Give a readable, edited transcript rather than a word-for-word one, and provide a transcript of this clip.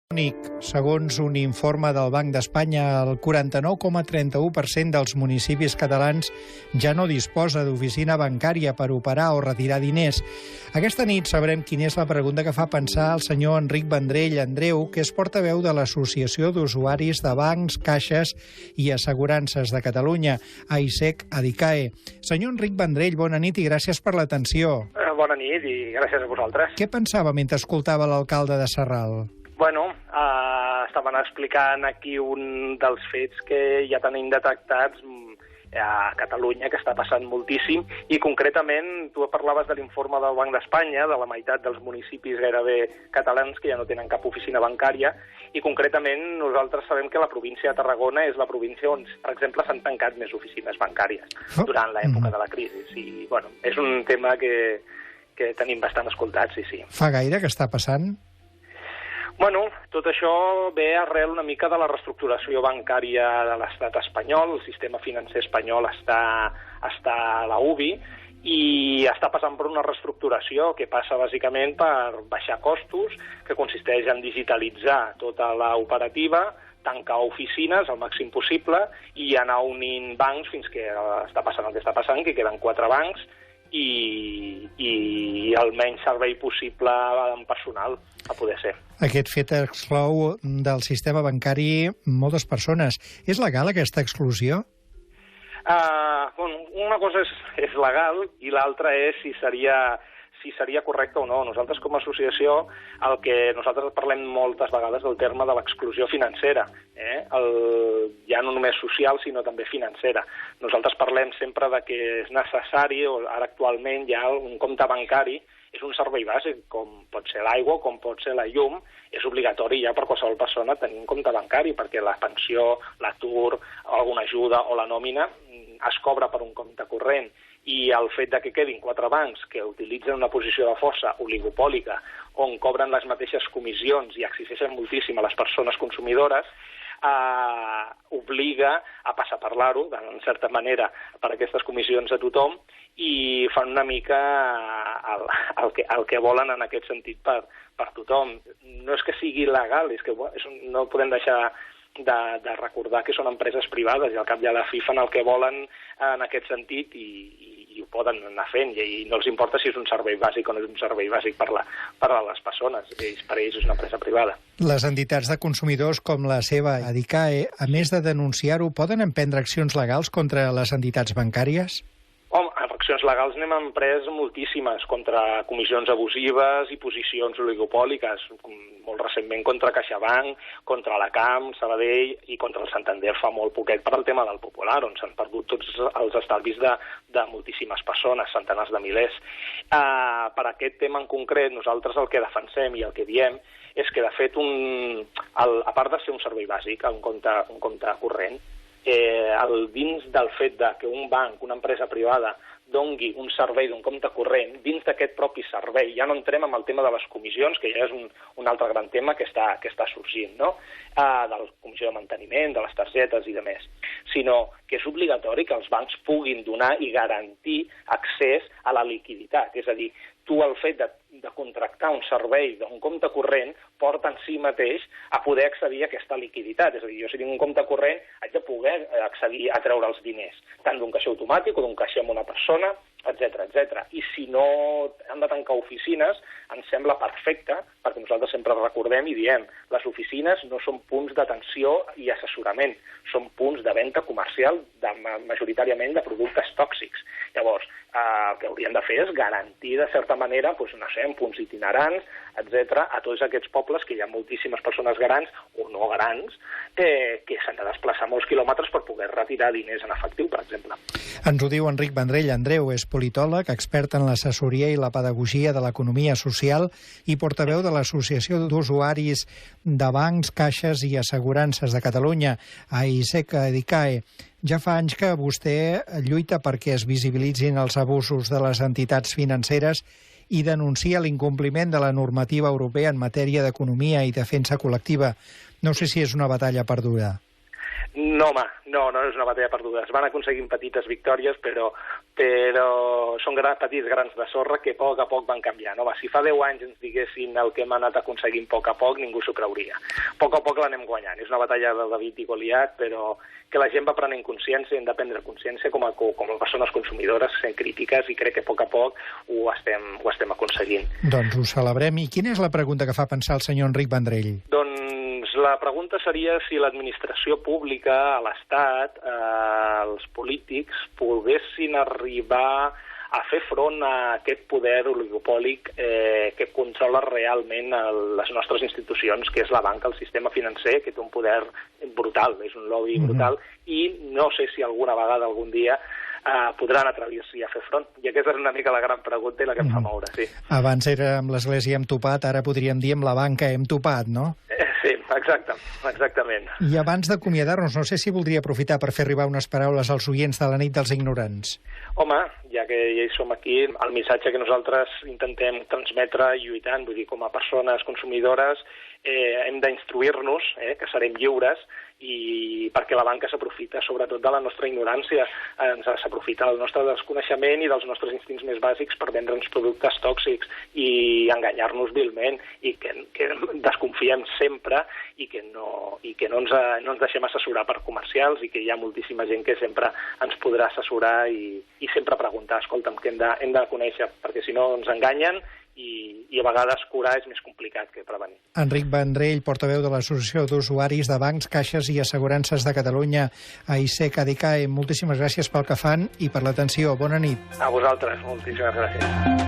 Segons un informe del Banc d'Espanya, el 49,31% dels municipis catalans ja no disposa d'oficina bancària per operar o retirar diners. Aquesta nit sabrem quina és la pregunta que fa pensar el senyor Enric Vendrell Andreu, que és portaveu de l'Associació d'Usuaris de Bancs, Caixes i Assegurances de Catalunya, AISEC-ADICAE. Senyor Enric Vendrell, bona nit i gràcies per l'atenció. Bona nit i gràcies a vosaltres. Què pensava mentre escoltava l'alcalde de Sarral? Bueno, estaven explicant aquí un dels fets que ja tenim detectats a Catalunya, que està passant moltíssim, i concretament tu parlaves de l'informe del Banc d'Espanya, de la meitat dels municipis gairebé catalans que ja no tenen cap oficina bancària, i concretament nosaltres sabem que la província de Tarragona és la província on, per exemple, s'han tancat més oficines bancàries durant l'època de la crisi. I, bueno, és un tema que tenim bastant escoltat, sí. Fa gaire que està passant? Bueno, tot això ve arrel una mica de la reestructuració bancària de l'estat espanyol. El sistema financer espanyol està a la UBI i està passant per una reestructuració que passa bàsicament per baixar costos, que consisteix en digitalitzar tota l'operativa, tancar oficines al màxim possible i anar unint bancs fins que està passant el que està passant, que queden 4 bancs i el menys servei possible en personal, a poder ser. Aquest fet exclou del sistema bancari moltes persones. És legal aquesta exclusió? Una cosa és legal i l'altra és si seria correcte o no. Nosaltres com a associació nosaltres parlem moltes vegades del terme de l'exclusió financera, ja no només social sinó també financera. Nosaltres parlem sempre de que és necessari, o ara actualment ja un compte bancari és un servei bàsic, com pot ser l'aigua, com pot ser la llum, és obligatori ja per qualsevol persona tenir un compte bancari, perquè la pensió, l'atur, alguna ajuda o la nòmina es cobra per un compte corrent, i el fet de que quedin 4 bancs que utilitzen una posició de força oligopòlica on cobren les mateixes comissions i exigeixen moltíssim a les persones consumidores, obliga a passar per l'aro, en certa manera, per aquestes comissions a tothom, i fan una mica el que volen en aquest sentit per tothom. No és que sigui legal, és que no podem deixar de recordar que són empreses privades i al cap i a la fi fan el que volen en aquest sentit i ho poden anar fent i no els importa si és un servei bàsic o no és un servei bàsic per a les persones. Per ells és una empresa privada. Les entitats de consumidors com la seva ADICAE, a més de denunciar-ho, poden emprendre accions legals contra les entitats bancàries? Home, accions legals n'hem emprès moltíssimes contra comissions abusives i posicions oligopòliques, molt recentment contra CaixaBank, contra la CAM, Sabadell i contra el Santander fa molt poquet per al tema del Popular, on s'han perdut tots els estalvis de moltíssimes persones, centenars de milers. Per aquest tema en concret, nosaltres el que defensem i el que diem és que, de fet, a part de ser un servei bàsic, un compte corrent, dins del fet que un banc, una empresa privada, dongui un servei d'un compte corrent, dins d'aquest propi servei, ja no entrem amb el tema de les comissions, que ja és un altre gran tema que està sorgint, no? De la comissió de manteniment, de les targetes i demés, sinó que és obligatori que els bancs puguin donar i garantir accés a la liquiditat, és a dir, tu el fet de contractar un servei d'un compte corrent porta en si mateix a poder accedir a aquesta liquiditat. És a dir, jo si tinc un compte corrent haig de poder accedir a treure els diners, tant d'un caixer automàtic o d'un caixer amb una persona, etc. I si no han de tancar oficines, ens sembla perfecte, perquè nosaltres sempre recordem i diem, les oficines no són punts d'atenció i assessorament, són punts de venda comercial majoritàriament de productes tòxics. Llavors, el que haurien de fer és garantir, de certa manera, punts itinerants, etc., a tots aquests pobles que hi ha moltíssimes persones grans o no grans que s'han de desplaçar molts quilòmetres per poder retirar diners en efectiu, per exemple. Ens ho diu Enric Vendrell Andreu, és politòleg, expert en l'assessoria i la pedagogia de l'economia social i portaveu de l'Associació d'Usuaris de Bancs, Caixes i Assegurances de Catalunya, AISEC-ADICAE. Ja fa anys que vostè lluita perquè es visibilitzin els abusos de les entitats financeres i denuncia l'incompliment de la normativa europea en matèria d'economia i defensa col·lectiva. No sé si és una batalla perduda. No, home, no és una batalla perduda. Es van aconseguint petites victòries, però però són petits grans de sorra que a poc van canviant. Home, si fa 10 anys ens diguessin el que hem anat aconseguint a poc, ningú s'ho creuria. A poc l'anem guanyant. És una batalla de David i Goliat, però que la gent va prenent consciència, hem de prendre consciència com a persones consumidores, sent crítiques, i crec que a poc ho estem aconseguint. Doncs ho celebrem. I quina és la pregunta que fa pensar el senyor Enric Vendrell? Doncs la pregunta seria si l'administració pública, a l'Estat, els polítics, poguessin arribar a fer front a aquest poder oligopòlic que controla realment les nostres institucions, que és la banca, el sistema financer, que té un poder brutal, és un lobby brutal, i no sé si alguna vegada, algun dia, podran atrevir-s'hi a fer front. I aquesta és una mica la gran pregunta i la que em fa moure, sí. Abans era amb l'Església hem topat, ara podríem dir amb la banca hem topat, no? Sí, exactament. I abans d'acomiadar-nos, no sé si voldria aprofitar per fer arribar unes paraules als oients de la nit dels ignorants. Home, ja que ja hi som aquí, el missatge que nosaltres intentem transmetre lluitant, vull dir, com a persones consumidores, hem d'instruir-nos, que serem lliures, i perquè la banca s'aprofita sobretot de la nostra ignorància, s'aprofita del nostre desconeixement i dels nostres instints més bàsics per vendre'ns productes tòxics i enganyar-nos vilment, i que desconfiem sempre i que no ens deixem assessorar per comercials, i que hi ha moltíssima gent que sempre ens podrà assessorar i sempre preguntar, escolta'm, que hem de conèixer, perquè si no ens enganyen i a vegades curar és més complicat que prevenir. Enric Vendrell, portaveu de l'Associació d'Usuaris de Bancs, Caixes i Assegurances de Catalunya, AIC Cadicae, moltíssimes gràcies pel que fan i per l'atenció. Bona nit. A vosaltres, moltíssimes gràcies.